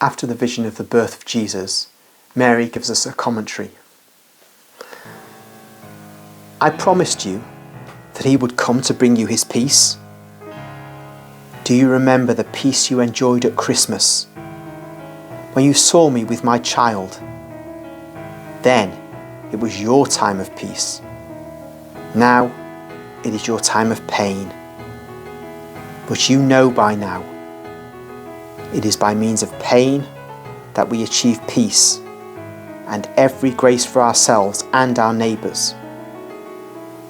After the vision of the birth of Jesus, Mary gives us a commentary. I promised you that he would come to bring you his peace. Do you remember the peace you enjoyed at Christmas, when you saw me with my child? Then it was your time of peace. Now it is your time of pain. But you know by now, it is by means of pain that we achieve peace and every grace for ourselves and our neighbours.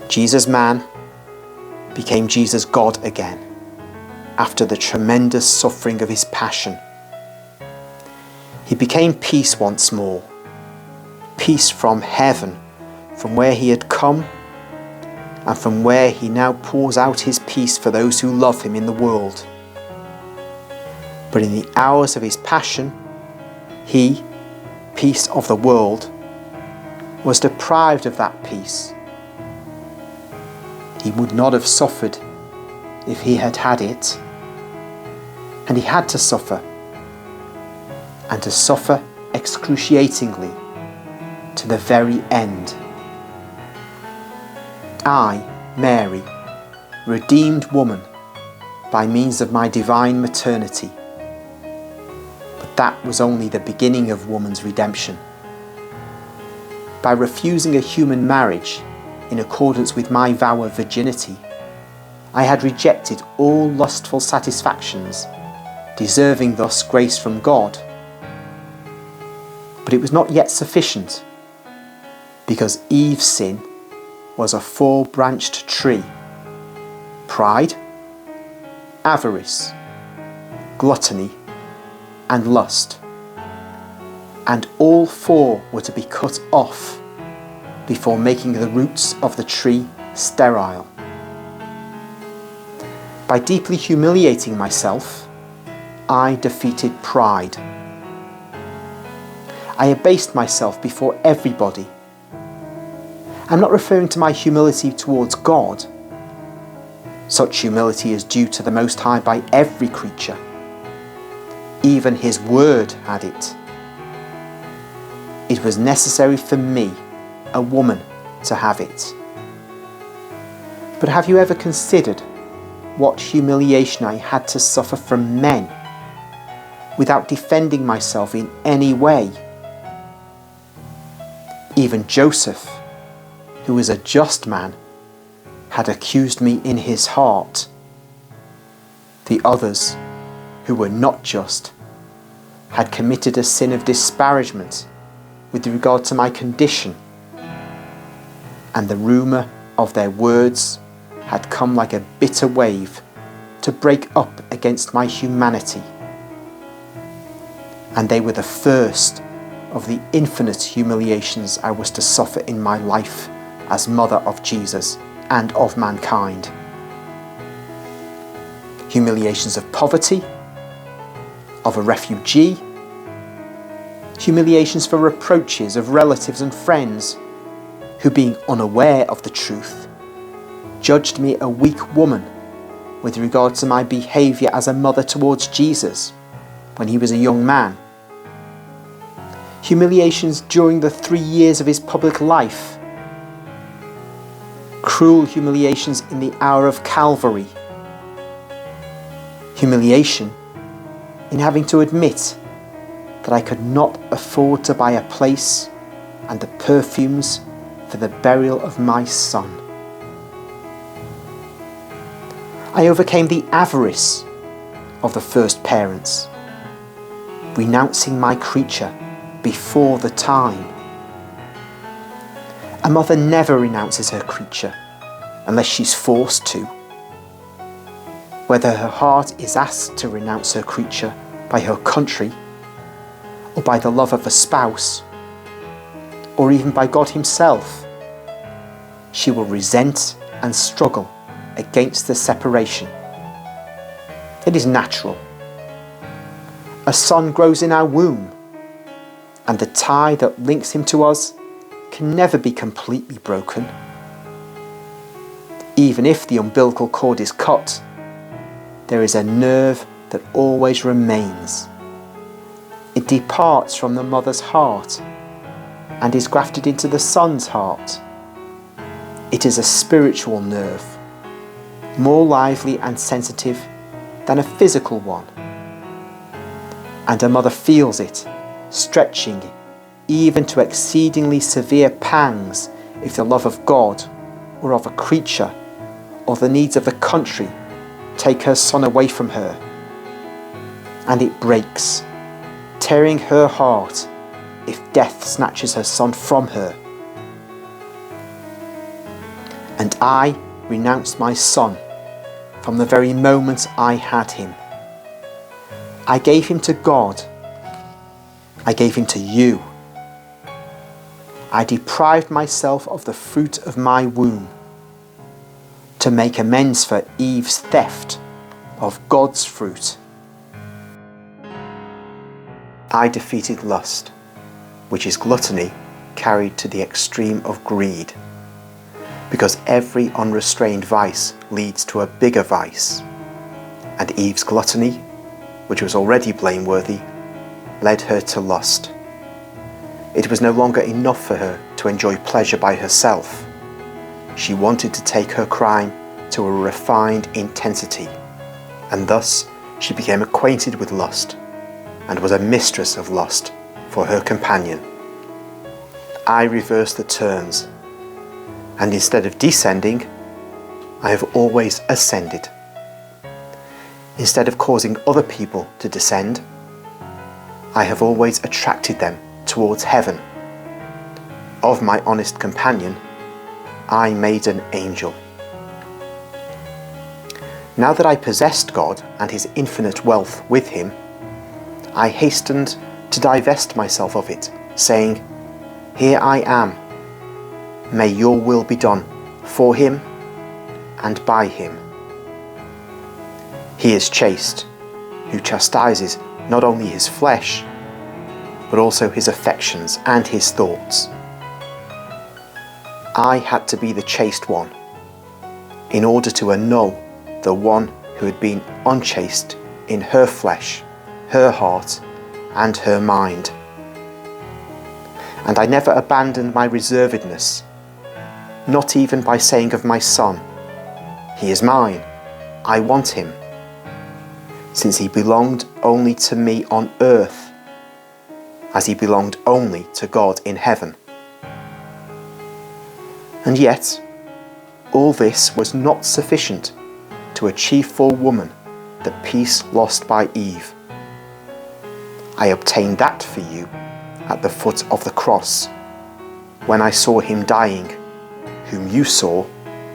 Jesus man became Jesus God again after the tremendous suffering of his passion. He became peace once more, peace from heaven, from where he had come and from where he now pours out his peace for those who love him in the world. But in the hours of his passion, he, peace of the world, was deprived of that peace. He would not have suffered if he had had it, and he had to suffer, and to suffer excruciatingly to the very end. I, Mary, redeemed woman by means of my divine maternity. But that was only the beginning of woman's redemption. By refusing a human marriage in accordance with my vow of virginity, I had rejected all lustful satisfactions, deserving thus grace from God. But it was not yet sufficient, because Eve's sin was a four-branched tree: pride, avarice, gluttony, and lust. And all four were to be cut off before making the roots of the tree sterile. By deeply humiliating myself, I defeated pride. I abased myself before everybody. I'm not referring to my humility towards God. Such humility is due to the Most High by every creature. Even his word had it. It was necessary for me, a woman, to have it. But have you ever considered what humiliation I had to suffer from men without defending myself in any way? Even Joseph, who was a just man, had accused me in his heart. The others, who were not just, had committed a sin of disparagement with regard to my condition, and the rumour of their words had come like a bitter wave to break up against my humanity. And they were the first of the infinite humiliations I was to suffer in my life as mother of Jesus and of mankind. Humiliations of poverty, of a refugee, humiliations for reproaches of relatives and friends who, being unaware of the truth, judged me a weak woman with regard to my behaviour as a mother towards Jesus when he was a young man. Humiliations during the 3 years of his public life. Cruel humiliations in the hour of Calvary. Humiliation in having to admit that I could not afford to buy a place and the perfumes for the burial of my son. I overcame the avarice of the first parents, renouncing my creature before the time. A mother never renounces her creature unless she's forced to. Whether her heart is asked to renounce her creature by her country, or by the love of a spouse, or even by God himself, she will resent and struggle against the separation. It is natural. A son grows in our womb, and the tie that links him to us can never be completely broken. Even if the umbilical cord is cut, there is a nerve that always remains. It departs from the mother's heart and is grafted into the son's heart. It is a spiritual nerve, more lively and sensitive than a physical one. And a mother feels it, stretching even to exceedingly severe pangs if the love of God or of a creature or the needs of the country take her son away from her. And it breaks, tearing her heart if death snatches her son from her. And I renounced my son from the very moment I had him. I gave him to God. I gave him to you. I deprived myself of the fruit of my womb to make amends for Eve's theft of God's fruit. I defeated lust, which is gluttony carried to the extreme of greed, because every unrestrained vice leads to a bigger vice, and Eve's gluttony, which was already blameworthy, led her to lust. It was no longer enough for her to enjoy pleasure by herself. She wanted to take her crime to a refined intensity, and thus she became acquainted with lust and was a mistress of lust for her companion. I reversed the turns, and instead of descending, I have always ascended. Instead of causing other people to descend, I have always attracted them towards heaven. Of my honest companion, I made an angel. Now that I possessed God and his infinite wealth with him, I hastened to divest myself of it, saying, "Here I am. May your will be done for him and by him." He is chaste, who chastises not only his flesh, but also his affections and his thoughts. I had to be the chaste one in order to annul the one who had been unchaste in her flesh, her heart, and her mind. And I never abandoned my reservedness, not even by saying of my son, "He is mine, I want him," since he belonged only to me on earth, as he belonged only to God in heaven. And yet, all this was not sufficient to achieve for woman the peace lost by Eve. I obtained that for you at the foot of the cross, when I saw him dying, whom you saw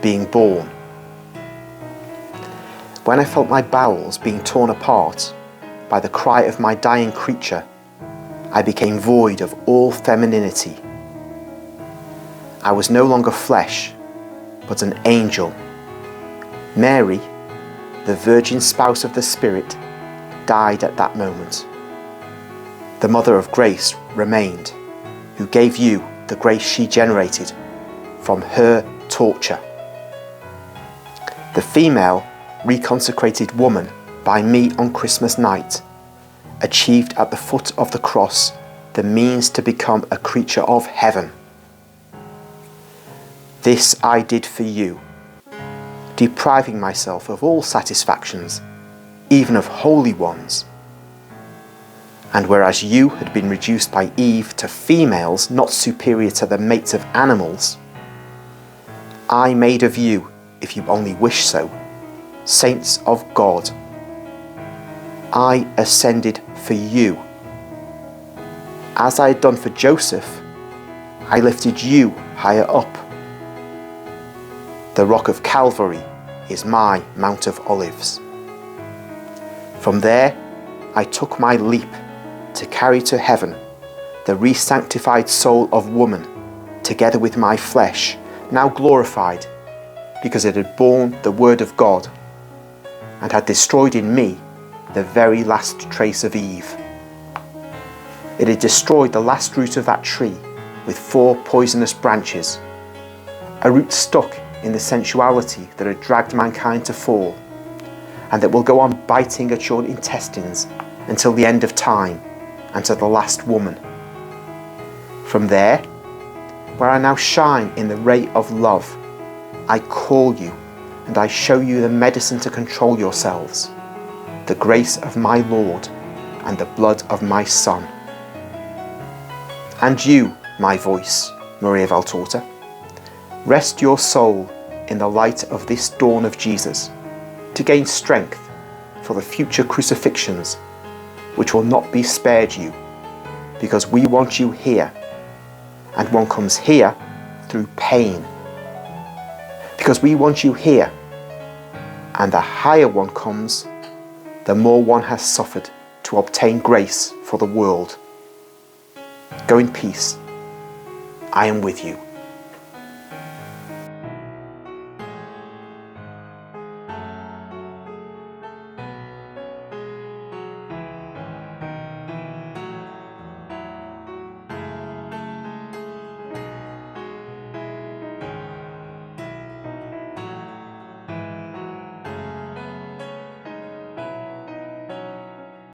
being born. When I felt my bowels being torn apart by the cry of my dying creature, I became void of all femininity. I was no longer flesh, but an angel. Mary, the virgin spouse of the Spirit, died at that moment. The Mother of Grace remained, who gave you the grace she generated from her torture. The female reconsecrated woman by me on Christmas night achieved at the foot of the cross the means to become a creature of heaven. This I did for you, depriving myself of all satisfactions, even of holy ones. And whereas you had been reduced by Eve to females not superior to the mates of animals, I made of you, if you only wish so, saints of God. I ascended for you. As I had done for Joseph, I lifted you higher up. The rock of Calvary is my Mount of Olives. From there, I took my leap to carry to heaven the re-sanctified soul of woman, together with my flesh, now glorified, because it had borne the word of God, and had destroyed in me the very last trace of Eve. It had destroyed the last root of that tree with 4 poisonous branches, a root stuck in the sensuality that had dragged mankind to fall, and that will go on biting at your intestines until the end of time, and to the last woman. From there, where I now shine in the ray of love, I call you and I show you the medicine to control yourselves, the grace of my Lord and the blood of my Son. And you, my voice, Maria Valtorta, rest your soul in the light of this dawn of Jesus to gain strength for the future crucifixions which will not be spared you, because we want you here, and one comes here through pain. Because we want you here, and the higher one comes, the more one has suffered to obtain grace for the world. Go in peace. I am with you.